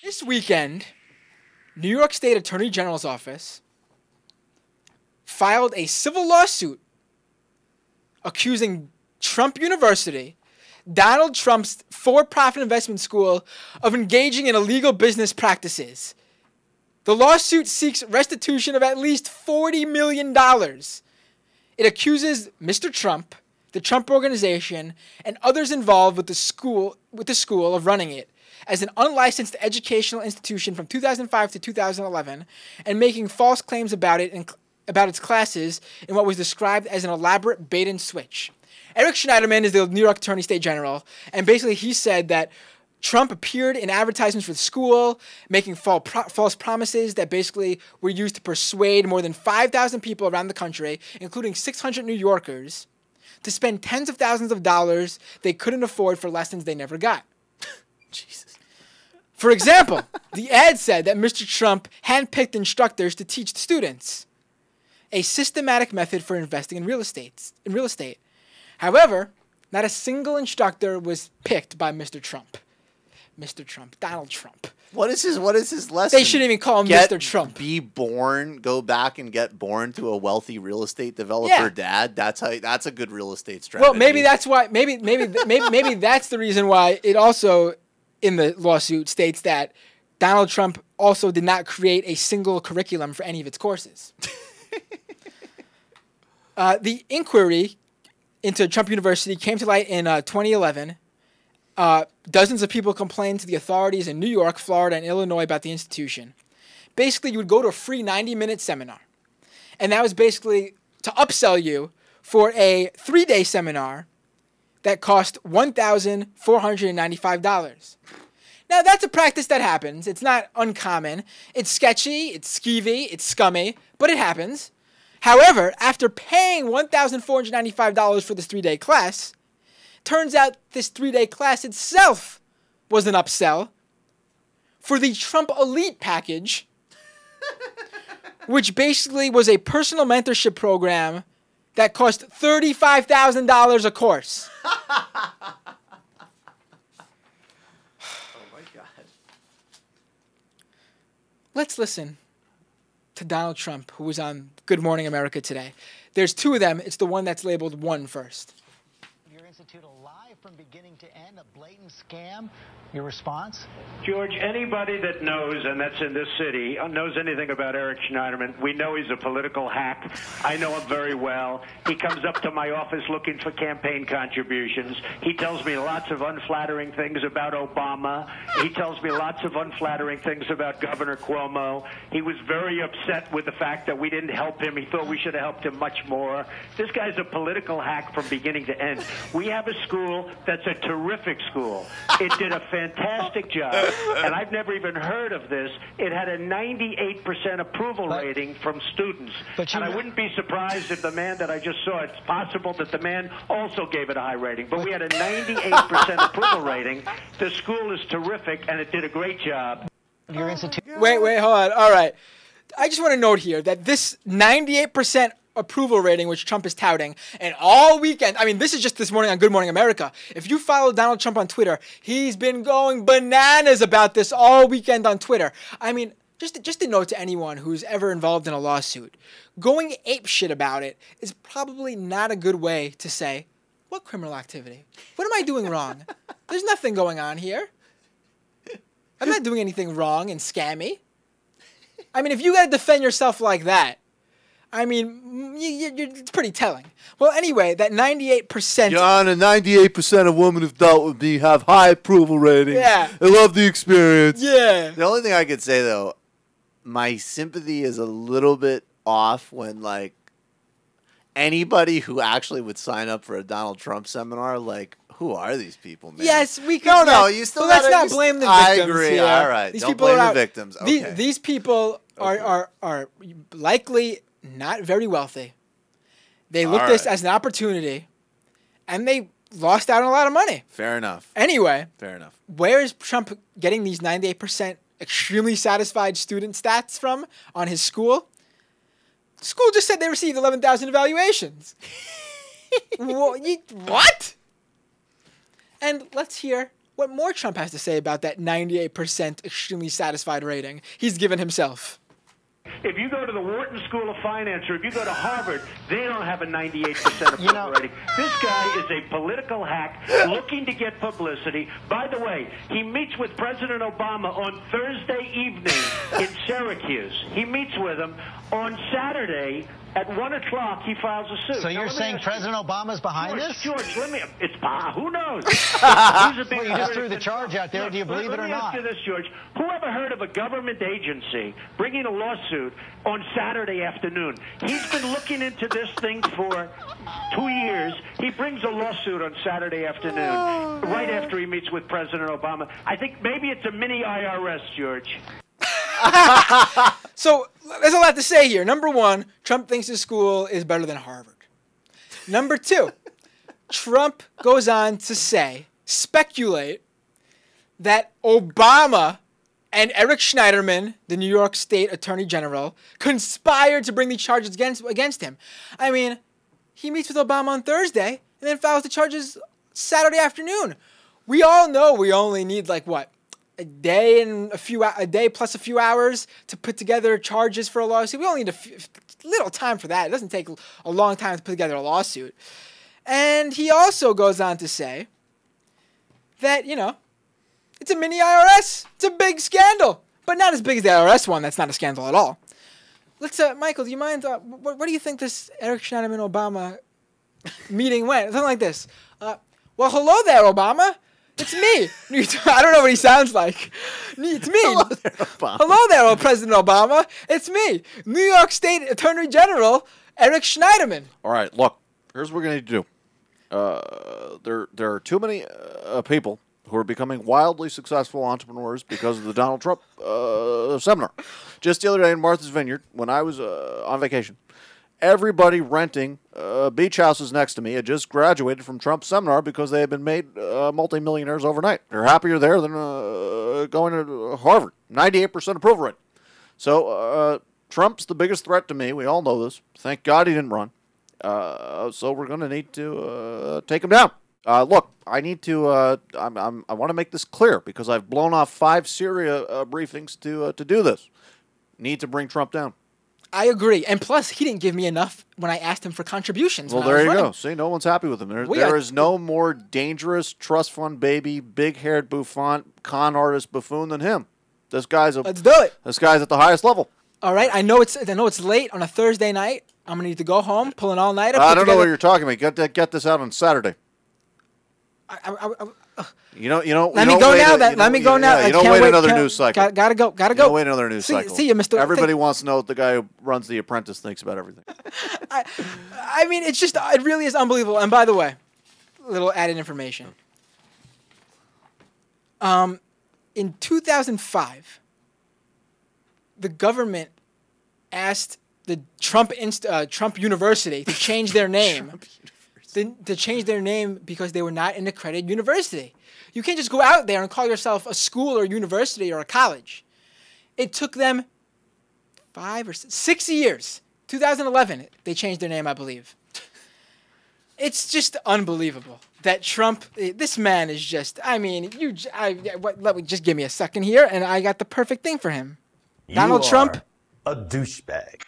This weekend, New York State Attorney General's office filed a civil lawsuit accusing Trump University, Donald Trump's for-profit investment school, of engaging in illegal business practices. The lawsuit seeks restitution of at least $40 million. It accuses Mr. Trump, the Trump Organization, and others involved with the school of running it as an unlicensed educational institution from 2005 to 2011 and making false claims about it about its classes in what was described as an elaborate bait and switch. Eric Schneiderman is the New York Attorney State General, and basically he said that Trump appeared in advertisements for the school, making false promises that basically were used to persuade more than 5,000 people around the country, including 600 New Yorkers, to spend tens of thousands of dollars they couldn't afford for lessons they never got. Jesus. For example, the ad said that Mr. Trump handpicked instructors to teach the students a systematic method for investing in real estate. However, not a single instructor was picked by Mr. Trump. Donald Trump. What is his lesson? They shouldn't even call him Mr. Trump. Be born, go back and get born to a wealthy real estate developer dad. That's a good real estate strategy. Well, maybe that's why. Maybe that's the reason why it also in the lawsuit states that Donald Trump also did not create a single curriculum for any of its courses. The inquiry into Trump University came to light in 2011. Dozens of people complained to the authorities in New York, Florida, and Illinois about the institution. Basically, you would go to a free 90-minute seminar. And that was basically to upsell you for a 3-day seminar that cost $1,495. Now, that's a practice that happens. It's not uncommon. It's sketchy, it's skeevy, it's scummy, but it happens. However, after paying $1,495 for this 3-day class, turns out this 3-day class itself was an upsell for the Trump Elite package, which basically was a personal mentorship program that cost $35,000 a course. Oh my God. Let's listen to Donald Trump, who was on Good Morning America today. There's two of them. It's the one that's labeled one first. Your Institute alive from beginning to end, a blatant scam. Your response? George, anybody that knows, and that's in this city, knows anything about Eric Schneiderman, we know he's a political hack. I know him very well. He comes up to my office looking for campaign contributions. He tells me lots of unflattering things about Obama. He tells me lots of unflattering things about Governor Cuomo. He was very upset with the fact that we didn't help him. He thought we should have helped him much more. This guy's a political hack from beginning to end. We have a school that's a terrific school. It did a fantastic job, and I've never even heard of this. It had a 98% approval rating from students, and I wouldn't be surprised if the man that I just saw, it's possible that the man also gave it a high rating, but we had a 98% approval rating. The school is terrific, and it did a great job. Your Institute. Wait, hold on. All right. I just want to note here that this 98% approval rating, which Trump is touting, and all weekend, I mean, this is just this morning on Good Morning America. If you follow Donald Trump on Twitter, he's been going bananas about this all weekend on Twitter. I mean, just a note to anyone who's ever involved in a lawsuit, going apeshit about it is probably not a good way to say, what criminal activity? What am I doing wrong? There's nothing going on here. I'm not doing anything wrong and scammy. I mean, if you got to defend yourself like that, I mean, it's pretty telling. Well, anyway, that 98%... John, and 98% of women who've dealt with me have high approval ratings. Yeah. I love the experience. Yeah. The only thing I could say, though, my sympathy is a little bit off when, like, anybody who actually would sign up for a Donald Trump seminar, like, who are these people, man? Yes, we can. No, you still let's not blame the victims. I agree. Here. All right. These Don't people blame are the out. victims. Okay. These people are likely not very wealthy. They looked at this as an opportunity, and they lost out on a lot of money. Fair enough. Anyway. Fair enough. Where is Trump getting these 98% extremely satisfied student stats from on his school? The school just said they received 11,000 evaluations. What? And let's hear what more Trump has to say about that 98% extremely satisfied rating he's given himself. If you go to the Wharton School of Finance or if you go to Harvard, they don't have a 98% approval rating. This guy is a political hack looking to get publicity. By the way, he meets with President Obama on Thursday evening in Syracuse. He meets with him on Saturday. At 1 o'clock, he files a suit. So you're saying President Obama's behind this? George, it's who knows? Well, you just threw the charge out there. Do you believe it or not? Let me ask you this, George. Who ever heard of a government agency bringing a lawsuit on Saturday afternoon? He's been looking into this thing for 2 years. He brings a lawsuit on Saturday afternoon, right after he meets with President Obama. I think maybe it's a mini IRS, George. So there's a lot to say here. Number one, Trump thinks his school is better than Harvard. Number two, Trump goes on to speculate that Obama and Eric Schneiderman, the New York State Attorney General, conspired to bring the charges against him. I mean, he meets with Obama on Thursday and then files the charges Saturday afternoon. We all know we only need a day plus a few hours to put together charges for a lawsuit. We only need little time for that. It doesn't take a long time to put together a lawsuit. And he also goes on to say that, it's a mini IRS. It's a big scandal, but not as big as the IRS one. That's not a scandal at all. Let's, Michael, do you mind, what do you think this Eric Schneiderman Obama meeting went? Something like this. Well, hello there, Obama. It's me. I don't know what he sounds like. It's me. Hello there, Obama. Hello there, President Obama. It's me, New York State Attorney General Eric Schneiderman. All right, look, here's what we're going to need to do. There are too many people who are becoming wildly successful entrepreneurs because of the Donald Trump seminar. Just the other day in Martha's Vineyard, when I was on vacation, everybody renting beach houses next to me had just graduated from Trump's seminar because they had been made multimillionaires overnight. They're happier there than going to Harvard. 98% approval rate. So Trump's the biggest threat to me. We all know this. Thank God he didn't run. So we're going to need to take him down. Look, I need to. I want to make this clear because I've blown off 5 Syria briefings to do this. Need to bring Trump down. I agree. And plus, he didn't give me enough when I asked him for contributions. Well, there you go. See, no one's happy with him. There is no more dangerous trust fund baby, big-haired bouffant, con artist buffoon than him. This guy's Let's do it. This guy's at the highest level. All right. I know it's late on a Thursday night. I'm gonna need to go home, pull an all-nighter. I don't know what you're talking about. Get this out on Saturday. You know. Let me go now. Let me go now. You don't wait another news cycle. Gotta go. You don't wait another news cycle. See you, Mr. Everybody wants to know what the guy who runs The Apprentice thinks about everything. I mean, it really is unbelievable. And by the way, little added information. In 2005, the government asked the Trump University to change their name. To change their name because they were not an accredited university. You can't just go out there and call yourself a school or a university or a college. It took them 5 or 6 years. 2011, they changed their name, I believe. It's just unbelievable that Trump, this man is just, I mean, let me just give me a second here, and I got the perfect thing for him. Donald Trump. A douchebag.